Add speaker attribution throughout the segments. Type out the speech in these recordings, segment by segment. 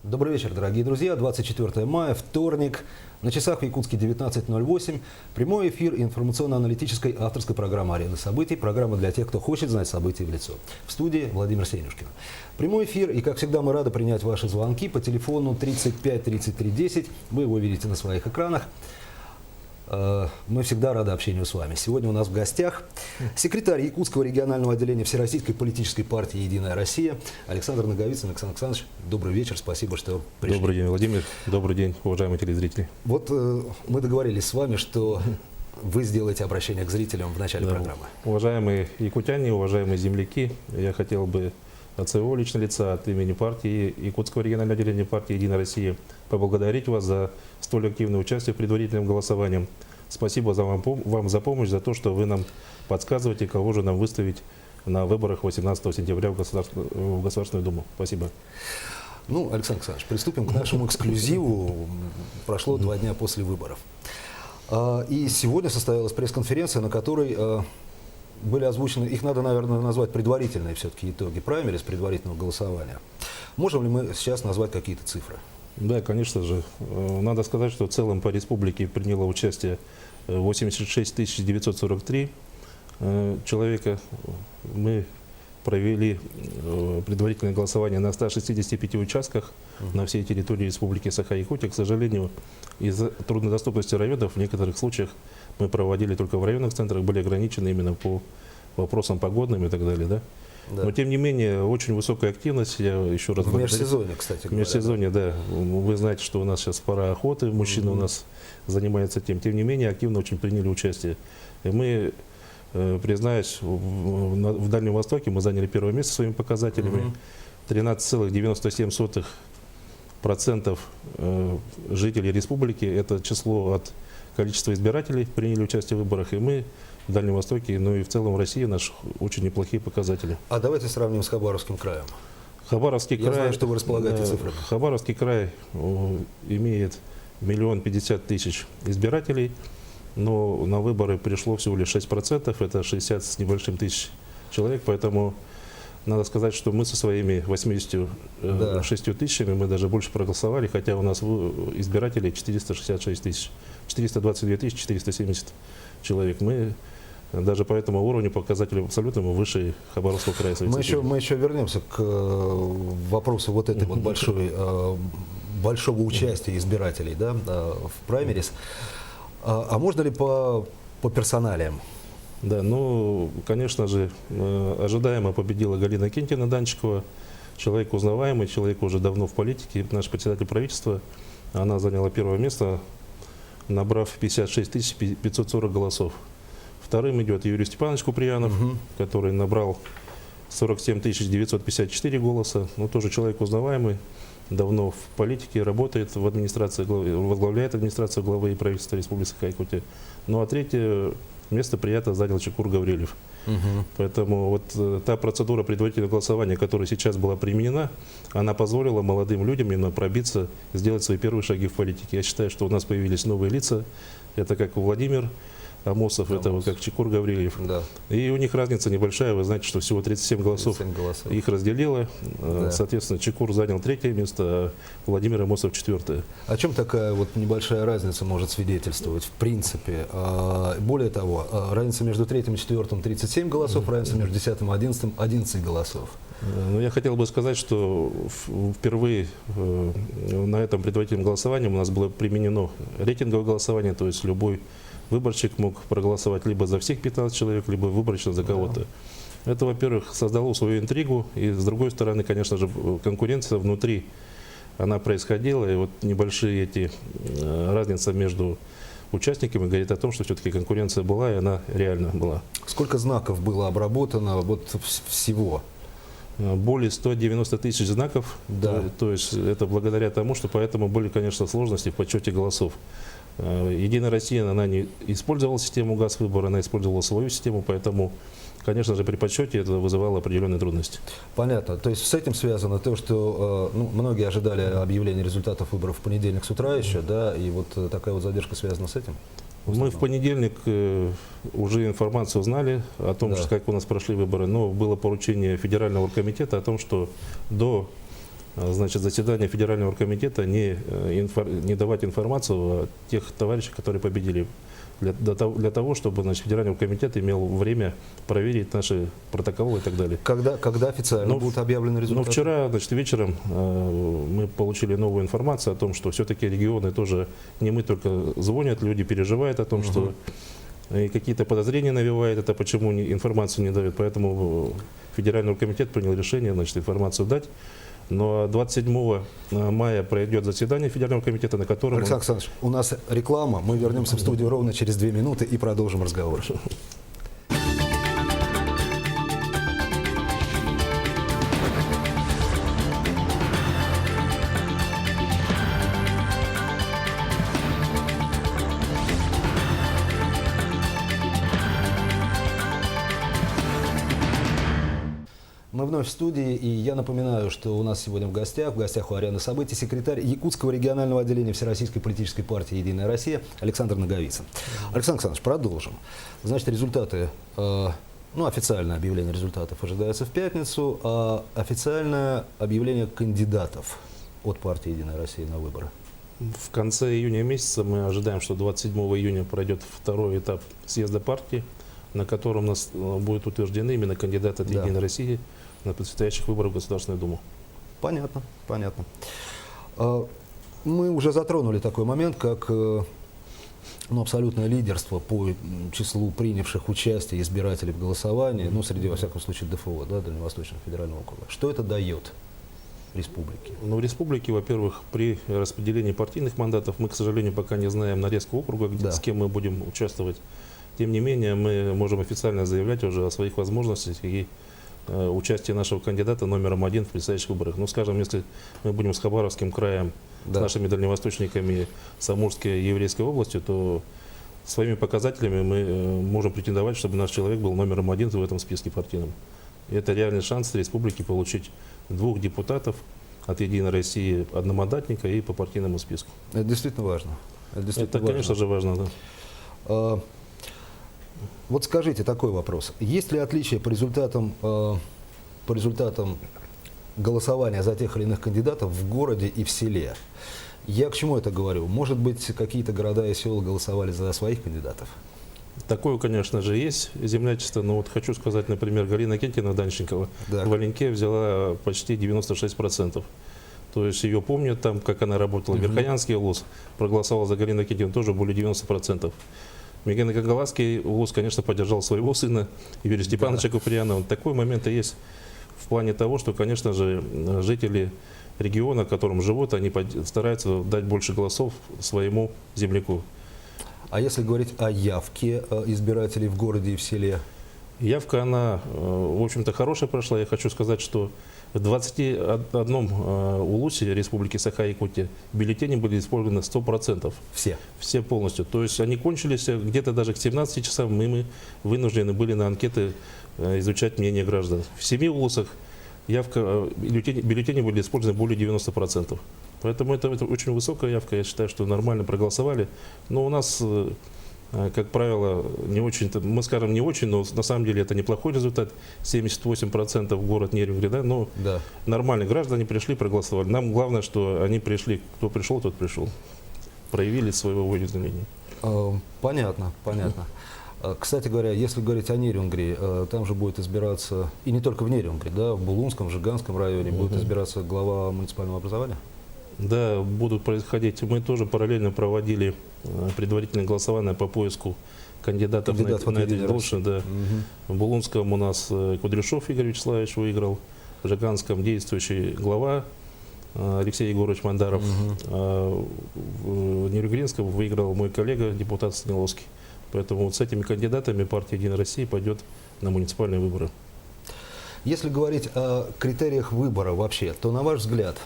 Speaker 1: Добрый вечер, дорогие друзья. 24 мая, вторник. На часах в Якутске 19:08. Прямой эфир информационно-аналитической авторской программы «Арена событий». Программа для тех, кто хочет знать события в лицо. В студии Владимир Сенюшкин. Прямой эфир, и, как всегда, мы рады принять ваши звонки по телефону 35 33 10. Вы его видите на своих экранах. Мы всегда рады общению с вами. Сегодня у нас в гостях секретарь Якутского регионального отделения Всероссийской политической партии «Единая Россия» Александр Наговицын. Александр Александрович, добрый вечер, спасибо, что пришли.
Speaker 2: Добрый день, Владимир. Добрый день, уважаемые телезрители.
Speaker 1: Вот мы договорились с вами, что вы сделаете обращение к зрителям в начале программы.
Speaker 2: Уважаемые якутяне, уважаемые земляки, я хотел бы от своего личного лица, от имени партии Якутского регионального отделения партии «Единая Россия» поблагодарить вас за столь активное участие в предварительном голосовании. Спасибо вам за помощь, за то, что вы нам подсказываете, кого же нам выставить на выборах 18 сентября в Государственную Думу. Спасибо.
Speaker 1: Ну, Александр Александрович, приступим к нашему эксклюзиву. Прошло 2 дня после выборов. И сегодня состоялась пресс-конференция, на которой были озвучены, их надо, наверное, назвать предварительные все-таки итоги праймериз, предварительного голосования. Можем ли мы сейчас назвать какие-то цифры?
Speaker 2: Да, конечно же. Надо сказать, что в целом по республике приняло участие 86 943 человека. Мы провели предварительное голосование на 165 участках на всей территории республики Саха-Якутия. К сожалению, из-за труднодоступности районов в некоторых случаях мы проводили только в районных центрах, были ограничены именно по вопросам погодным и так далее. Да? Да. Но, тем не менее, очень высокая активность. Я еще раз
Speaker 1: в межсезонье, кстати говоря.
Speaker 2: В межсезонье, да. Вы знаете, что у нас сейчас пора охоты, мужчины у нас занимаются тем. Тем не менее, активно очень приняли участие. И мы, признаюсь, в Дальнем Востоке мы заняли первое место своими показателями. 13,97% жителей республики, это число от количества избирателей, приняли участие в выборах. И мы в Дальнем Востоке, ну и в целом в России наши очень неплохие показатели.
Speaker 1: А давайте сравним с Хабаровским краем.
Speaker 2: Хабаровский край,
Speaker 1: знаю, что вы располагаете цифрами.
Speaker 2: Хабаровский край имеет 1 050 000 избирателей, но на выборы пришло всего лишь 6%, это 60 с небольшим тысяч человек, поэтому надо сказать, что мы со своими 86 тысячами, мы даже больше проголосовали, хотя у нас избирателей 466 тысяч, 422 470 человек. Мы даже по этому уровню показателей абсолютно выше Хабаровского края.
Speaker 1: Мы еще вернемся к вопросу вот этой вот большого участия избирателей, да, в праймерис. А можно ли по персоналиям?
Speaker 2: Да, ну, конечно же, ожидаемо победила Галина Кентина-Данчикова, человек узнаваемый, человек уже давно в политике, наш председатель правительства. Она заняла первое место, набрав 56 540 голосов. Вторым идет Юрий Степанович Куприянов, который набрал 47 954 голоса. Ну, тоже человек узнаваемый, давно в политике, работает в администрации, возглавляет администрацию главы и правительства Республики Саха-Якутия. Ну, а третье место приятно занял Чекур Гаврилев. Поэтому вот та процедура предварительного голосования, которая сейчас была применена, она позволила молодым людям именно пробиться, сделать свои первые шаги в политике. Я считаю, что у нас появились новые лица. Это как Владимир Амосов, это вот как Чекур Гаврилев. Да. И у них разница небольшая. Вы знаете, что всего 37 голосов. Их разделило. Да. Соответственно, Чекур занял 3-е место, а Владимир Амосов 4-е.
Speaker 1: О чем такая вот небольшая разница может свидетельствовать в принципе? Более того, разница между 3-м и 4-м 37 голосов, разница между 10-м и 11-м 11 голосов.
Speaker 2: Ну, я хотел бы сказать, что впервые на этом предварительном голосовании у нас было применено рейтинговое голосование, то есть любой выборщик мог проголосовать либо за всех 15 человек, либо выборочно за кого-то. Это, во-первых, создало свою интригу, и с другой стороны, конечно же, конкуренция внутри, она происходила, и вот небольшие эти разницы между участниками говорит о том, что все-таки конкуренция была, и она реально была.
Speaker 1: Сколько знаков было обработано вот всего?
Speaker 2: Более 190 тысяч знаков, да. То есть это благодаря тому, что поэтому были, конечно, сложности в подсчете голосов. Единая Россия, она не использовала систему ГАЗ-выбора, она использовала свою систему, поэтому, конечно же, при подсчете это вызывало определенные трудности.
Speaker 1: Понятно. То есть с этим связано то, что многие ожидали объявления результатов выборов в понедельник с утра еще, да, и вот такая вот задержка связана с этим?
Speaker 2: Мы в понедельник уже информацию узнали о том, что как у нас прошли выборы, но было поручение Федерального оргкомитета о том, что до значит, заседание Федерального оргкомитета не давать информацию о тех товарищах, которые победили. Для того, чтобы, значит, Федеральный оргкомитет имел время проверить наши протоколы и так далее.
Speaker 1: Когда официально
Speaker 2: Ну,
Speaker 1: будут объявлены результаты?
Speaker 2: Ну, вчера, значит, вечером мы получили новую информацию о том, что все-таки регионы тоже, не мы только звонят, люди переживают о том, что и какие-то подозрения навевают, это почему информацию не дают. Поэтому Федеральный комитет принял решение, значит, информацию дать. Но 27 мая пройдет заседание Федерального комитета, на котором...
Speaker 1: Александр Александрович, у нас реклама. Мы вернемся в студию ровно через 2 минуты и продолжим разговор. Мы вновь в студии, и я напоминаю, что у нас сегодня в гостях у Арены событий секретарь Якутского регионального отделения Всероссийской политической партии «Единая Россия» Александр Наговицын. Александр Александрович, продолжим. Значит, результаты, официальное объявление результатов ожидается в пятницу, а официальное объявление кандидатов от партии «Единая Россия» на выборы.
Speaker 2: В конце июня месяца мы ожидаем, что 27 июня пройдет второй этап съезда партии, на котором у нас будут утверждены именно кандидаты от «Единой России» на предстоящих выборах в Государственную Думу.
Speaker 1: Понятно, понятно. Мы уже затронули такой момент, как абсолютное лидерство по числу принявших участие избирателей в голосовании, среди, во всяком случае, ДФО, Дальневосточного федерального округа. Что это дает республике?
Speaker 2: В республике, во-первых, при распределении партийных мандатов мы, к сожалению, пока не знаем нарезку округа, с кем мы будем участвовать. Тем не менее, мы можем официально заявлять уже о своих возможностях и участии нашего кандидата номером 1 в предстоящих выборах. Скажем, если мы будем с Хабаровским краем, с нашими дальневосточниками, с Амурской и Еврейской областью, то своими показателями мы можем претендовать, чтобы наш человек был номером 1 в этом списке партийном. И это реальный шанс республики получить 2 депутатов от «Единой России», одномандатника и по партийному списку.
Speaker 1: Это действительно важно.
Speaker 2: Это конечно же, важно, да.
Speaker 1: Вот скажите такой вопрос. Есть ли отличия по результатам голосования за тех или иных кандидатов в городе и в селе? Я к чему это говорю? Может быть, какие-то города и села голосовали за своих кандидатов?
Speaker 2: Такое, конечно же, есть землячество. Но вот хочу сказать, например, Галина Кентина-Данченкова в Оленьке взяла почти 96%. То есть ее помнят там, как она работала. Верхоянский УЛУС проголосовал за Галину Кентину тоже более 90%. Мегена Гагаласский УЛУС, конечно, поддержал своего сына Юрия Степановича Куприянова. Такой момент и есть в плане того, что, конечно же, жители региона, в котором живут, они стараются дать больше голосов своему земляку.
Speaker 1: А если говорить о явке избирателей в городе и в селе?
Speaker 2: Явка, она, в общем-то, хорошая прошла. Я хочу сказать, что в 21 УЛУСе Республики Саха-Якутия бюллетени были использованы 100%.
Speaker 1: Все? Все
Speaker 2: полностью. То есть они кончились где-то даже к 17 часам. Мы вынуждены были на анкеты изучать мнение граждан. В 7 УЛУСах бюллетени были использованы более 90%. Поэтому это очень высокая явка. Я считаю, что нормально проголосовали. Но у нас, как правило, не очень-то, мы скажем не очень, но на самом деле это неплохой результат. 78% город Нерюнгри, да, но нормально. Граждане пришли, проголосовали. Нам главное, что они пришли, кто пришел, тот пришел. Проявили своего волеизъявления.
Speaker 1: Понятно, понятно. Кстати говоря, если говорить о Нерюнгри, там же будет избираться, и не только в Нерюнгри, да, в Булунском, в Жиганском районе будет избираться глава муниципального образования? Да,
Speaker 2: будут происходить. Мы тоже параллельно проводили предварительное голосование по поиску кандидатов на эти должности. Да. В Булунском у нас Кудряшов Игорь Вячеславович выиграл, в Жиганском действующий глава Алексей Егорович Мандаров, в Нерюнгринском выиграл мой коллега, депутат Станиловский. Поэтому вот с этими кандидатами партия «Единая Россия» пойдет на муниципальные выборы.
Speaker 1: Если говорить о критериях выбора вообще, то, на ваш взгляд,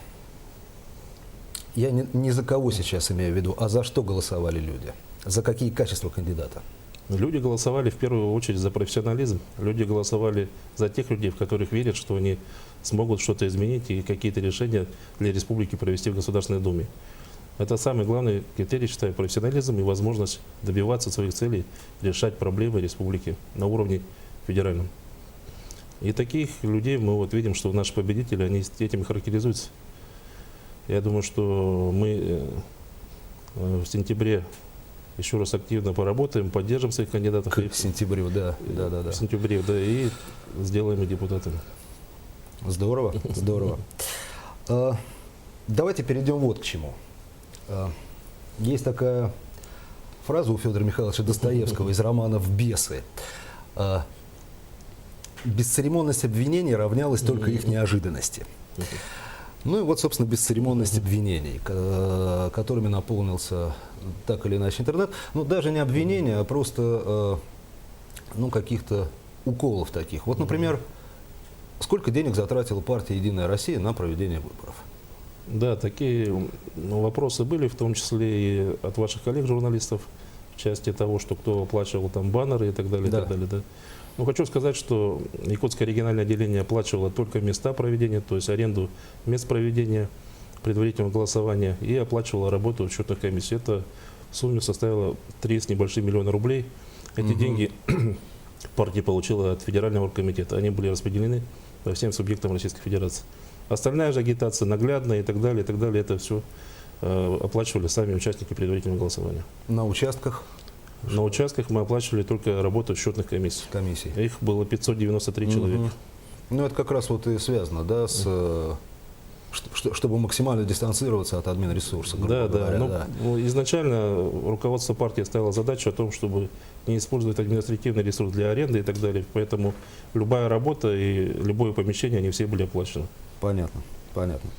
Speaker 1: я не за кого сейчас имею в виду, а за что голосовали люди? За какие качества кандидата?
Speaker 2: Люди голосовали в первую очередь за профессионализм. Люди голосовали за тех людей, в которых верят, что они смогут что-то изменить и какие-то решения для республики провести в Государственной Думе. Это самый главный критерий, считаю, профессионализм и возможность добиваться своих целей, решать проблемы республики на уровне федеральном. И таких людей мы вот видим, что наши победители, они этим характеризуются. Я думаю, что мы в сентябре еще раз активно поработаем, поддержим своих кандидатов.
Speaker 1: К сентябрю, да.
Speaker 2: В сентябре, да, и сделаем их депутатами.
Speaker 1: Здорово, здорово. Давайте перейдем вот к чему. Есть такая фраза у Федора Михайловича Достоевского из романов «Бесы». Бесцеремонность обвинений равнялась только их неожиданности. Ну и вот, собственно, бесцеремонность обвинений, которыми наполнился так или иначе интернет. Ну, даже не обвинения, а просто каких-то уколов таких. Вот, например, сколько денег затратила партия «Единая Россия» на проведение выборов?
Speaker 2: Да, такие вопросы были, в том числе и от ваших коллег-журналистов, в части того, что кто оплачивал там баннеры и так далее,
Speaker 1: Да.
Speaker 2: и так далее. Да. Но хочу сказать, что Якутское региональное отделение оплачивало только места проведения, то есть аренду мест проведения предварительного голосования, и оплачивало работу учетных комиссий. Это в сумме составило 3 с небольшим миллиона рублей. Эти деньги партия получила от Федерального оргкомитета. Они были распределены по всем субъектам Российской Федерации. Остальная же агитация, наглядная и так далее, это все оплачивали сами участники предварительного голосования.
Speaker 1: На участках
Speaker 2: На участках мы оплачивали только работу счетных комиссий.
Speaker 1: комиссий?
Speaker 2: Их было 593 человека.
Speaker 1: Ну, это как раз вот и связано, да, с, чтобы максимально дистанцироваться от админресурса, грубо говоря.
Speaker 2: Ну, изначально руководство партии ставило задачу о том, чтобы не использовать административный ресурс для аренды и так далее. Поэтому любая работа и любое помещение, они все были оплачены.
Speaker 1: Понятно, понятно.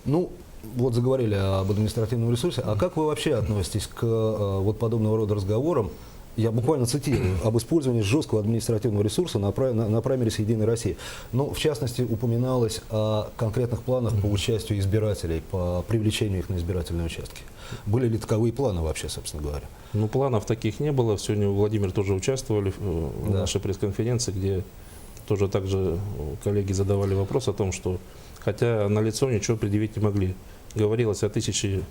Speaker 1: Ну, вот заговорили об административном ресурсе. А как вы вообще относитесь к вот подобного рода разговорам? Я буквально цитирую: об использовании жесткого административного ресурса на праймерис «Единой России». Ну, в частности, упоминалось о конкретных планах по участию избирателей, по привлечению их на избирательные участки. Были ли таковые планы вообще, собственно говоря?
Speaker 2: Ну, планов таких не было. Сегодня Владимир тоже участвовали в нашей пресс-конференции, где тоже также коллеги задавали вопрос о том, что, хотя налицо ничего предъявить не могли. Говорилось о 1000,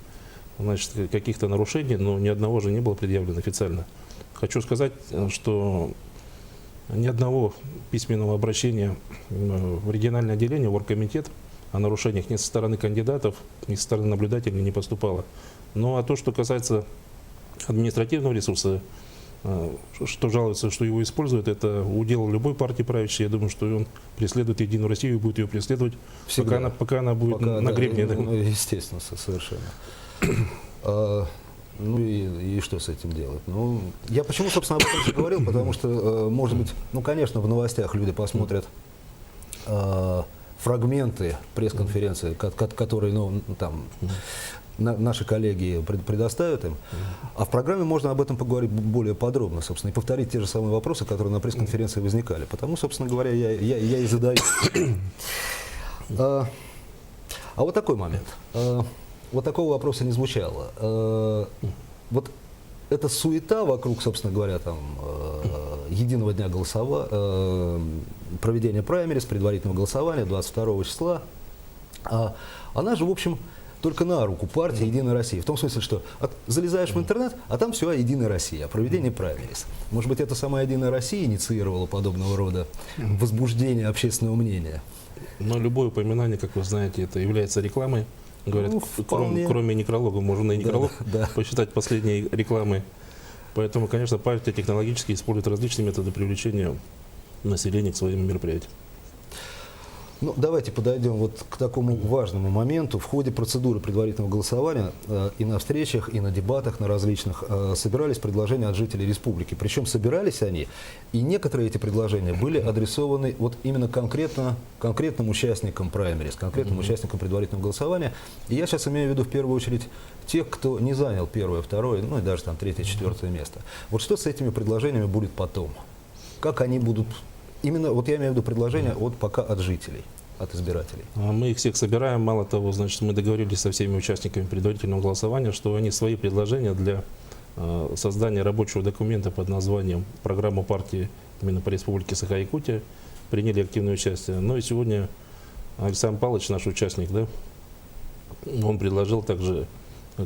Speaker 2: значит, каких-то нарушений, но ни одного же не было предъявлено официально. Хочу сказать, что ни одного письменного обращения в региональное отделение, в оргкомитет о нарушениях ни со стороны кандидатов, ни со стороны наблюдателей не поступало. Ну а то, что касается административного ресурса, что жалуется, что его используют, это удел любой партии правящей. Я думаю, что он преследует «Единую Россию» и будет ее преследовать, пока она будет на гребне.
Speaker 1: Ну, естественно, совершенно. Ну и что с этим делать? Ну, я почему, собственно, об этом говорил, потому что, может быть, ну, конечно, в новостях люди посмотрят фрагменты пресс-конференции, которые, ну, там, наши коллеги предоставят им, а в программе можно об этом поговорить более подробно, собственно, и повторить те же самые вопросы, которые на пресс-конференции возникали. Потому, собственно говоря, я и задаю. А вот такой момент. Вот такого вопроса не звучало. Вот эта суета вокруг, собственно говоря, там, единого дня проведения праймерис, предварительного голосования 22 числа, она же, в общем, только на руку партии «Единая Россия». В том смысле, что залезаешь в интернет, а там все о «Единой России», о проведении праймерис. Может быть, это сама «Единая Россия» инициировала подобного рода возбуждение общественного мнения?
Speaker 2: Но любое упоминание, как вы знаете, это является рекламой. Говорят,
Speaker 1: Ну,
Speaker 2: кроме некролога, можно и некролог посчитать последней рекламой. Поэтому, конечно, партия технологически использует различные методы привлечения населения к своим мероприятиям.
Speaker 1: Ну, давайте подойдем вот к такому важному моменту. В ходе процедуры предварительного голосования и на встречах, и на дебатах, на различных, собирались предложения от жителей республики. Причем собирались они, и некоторые эти предложения были адресованы вот именно конкретным участникам праймерис, конкретным участникам предварительного голосования. И я сейчас имею в виду в первую очередь тех, кто не занял первое, второе, ну и даже там третье, четвертое место. Вот что с этими предложениями будет потом? Как они будут... Именно, вот я имею в виду предложения пока от жителей, от избирателей.
Speaker 2: Мы их всех собираем. Мало того, значит, мы договорились со всеми участниками предварительного голосования, что они свои предложения для создания рабочего документа под названием «Программа партии именно по Республике Саха-Якутия» приняли активное участие. Но и сегодня Александр Павлович, наш участник, да, он предложил также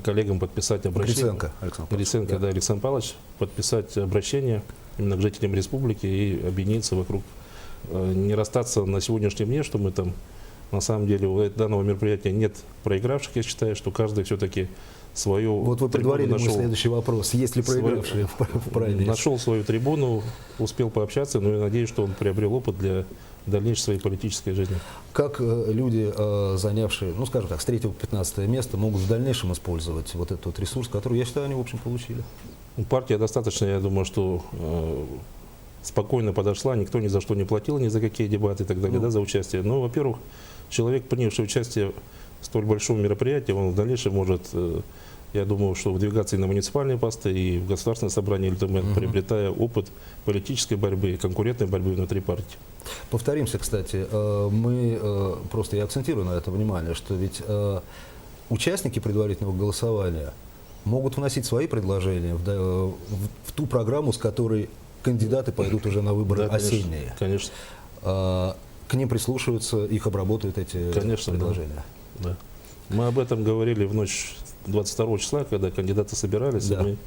Speaker 2: коллегам подписать обращение. Гриценко, да, Александр Павлович, подписать обращение именно к жителям республики и объединиться вокруг, не расстаться на сегодняшнем дне, что мы там На самом деле у данного мероприятия нет проигравших. Я считаю, что каждый все-таки свою
Speaker 1: Вот вы
Speaker 2: трибуну
Speaker 1: предварили мой
Speaker 2: нашел.
Speaker 1: следующий вопрос. Есть ли проигравшие в праймериз?
Speaker 2: Нашел свою трибуну, успел пообщаться, но я надеюсь, что он приобрел опыт для дальнейшей своей политической жизни.
Speaker 1: Как люди, занявшие, ну скажем так, с 3 по 15 место, могут в дальнейшем использовать вот этот вот ресурс, который, я считаю, они, в общем, получили?
Speaker 2: Партия достаточно, я думаю, что спокойно подошла, никто ни за что не платил, ни за какие дебаты и так далее,
Speaker 1: Ну.
Speaker 2: да, за участие. Но, во-первых, человек, принявший участие в столь большом мероприятии, он в дальнейшем может, я думаю, что выдвигаться и на муниципальные посты, и в Государственное собрание ЛТМ, приобретая опыт политической борьбы, конкурентной борьбы внутри партии.
Speaker 1: Повторимся, кстати, мы, просто я акцентирую на это внимание, что ведь участники предварительного голосования могут вносить свои предложения в ту программу, с которой кандидаты пойдут уже на выборы
Speaker 2: Да, конечно,
Speaker 1: осенние.
Speaker 2: Конечно.
Speaker 1: К ним прислушиваются, их обработают эти
Speaker 2: Конечно,
Speaker 1: предложения.
Speaker 2: Да. Мы об этом говорили в ночь 22 числа, когда кандидаты собирались,
Speaker 1: Да.
Speaker 2: и мы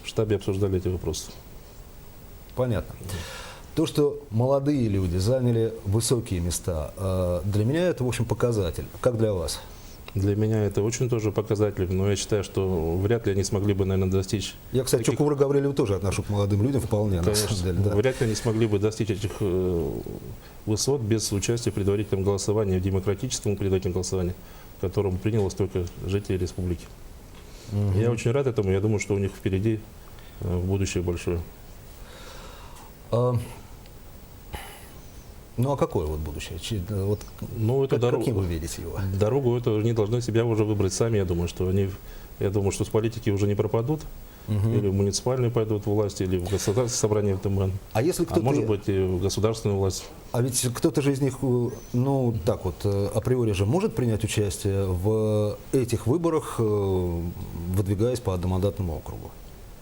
Speaker 2: в штабе обсуждали эти вопросы.
Speaker 1: Понятно. То, что молодые люди заняли высокие места, для меня это, в общем, показатель. Как для вас?
Speaker 2: Для меня это очень тоже показатель, но я считаю, что вряд ли они смогли бы, наверное, достичь...
Speaker 1: Я, кстати,
Speaker 2: таких-
Speaker 1: Чукура Гаврилева тоже отношу к молодым людям вполне, на
Speaker 2: Конечно,
Speaker 1: самом деле. Да.
Speaker 2: вряд ли они смогли бы достичь этих высот без участия в предварительном голосовании, в демократическом предварительном голосовании, в котором приняло столько жителей республики.
Speaker 1: Мгм.
Speaker 2: Я очень рад этому, я думаю, что у них впереди будущее большое.
Speaker 1: Ну а какое вот будущее? Вот,
Speaker 2: Ну, эту
Speaker 1: каким вы видите его?
Speaker 2: дорогу эту они должны себя уже выбрать сами, я думаю, что они... Я думаю, что с политики уже не пропадут,
Speaker 1: Мгм.
Speaker 2: или в муниципальные пойдут власти, или в государственное собрание ЛТМ,
Speaker 1: А если
Speaker 2: а
Speaker 1: кто-то...
Speaker 2: может быть и в государственную власть.
Speaker 1: А ведь кто-то же из них, ну так вот, априори же может принять участие в этих выборах, выдвигаясь по одномандатному округу.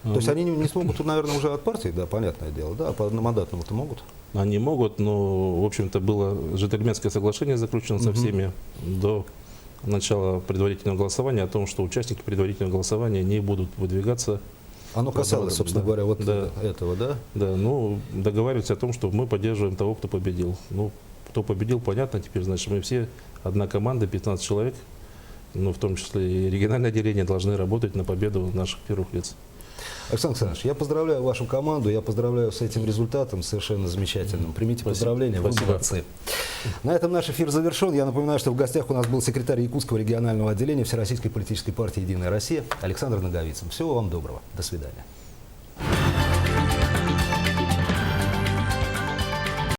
Speaker 1: То есть они не смогут, тут, наверное, уже от партии, да, понятное дело, да, а по одномандатному-то могут.
Speaker 2: Они могут, но, в общем-то, было джентльменское соглашение заключено со всеми до начала предварительного голосования о том, что участники предварительного голосования не будут выдвигаться.
Speaker 1: Оно касалось, собственно
Speaker 2: Да,
Speaker 1: говоря, вот
Speaker 2: да.
Speaker 1: этого, да?
Speaker 2: Да, ну, договаривались о том, что мы поддерживаем того, кто победил. Ну, кто победил, понятно, теперь, значит, мы все, одна команда, 15 человек, ну, в том числе и региональное отделение, должны работать на победу наших первых лиц.
Speaker 1: Александр Александрович, я поздравляю вашу команду, я поздравляю с этим результатом, совершенно замечательным. Примите
Speaker 2: Спасибо.
Speaker 1: поздравления, вы
Speaker 2: Спасибо.
Speaker 1: молодцы. На этом наш эфир завершен. Я напоминаю, что в гостях у нас был секретарь Якутского регионального отделения Всероссийской политической партии «Единая Россия» Александр Наговицын. Всего вам доброго. До свидания.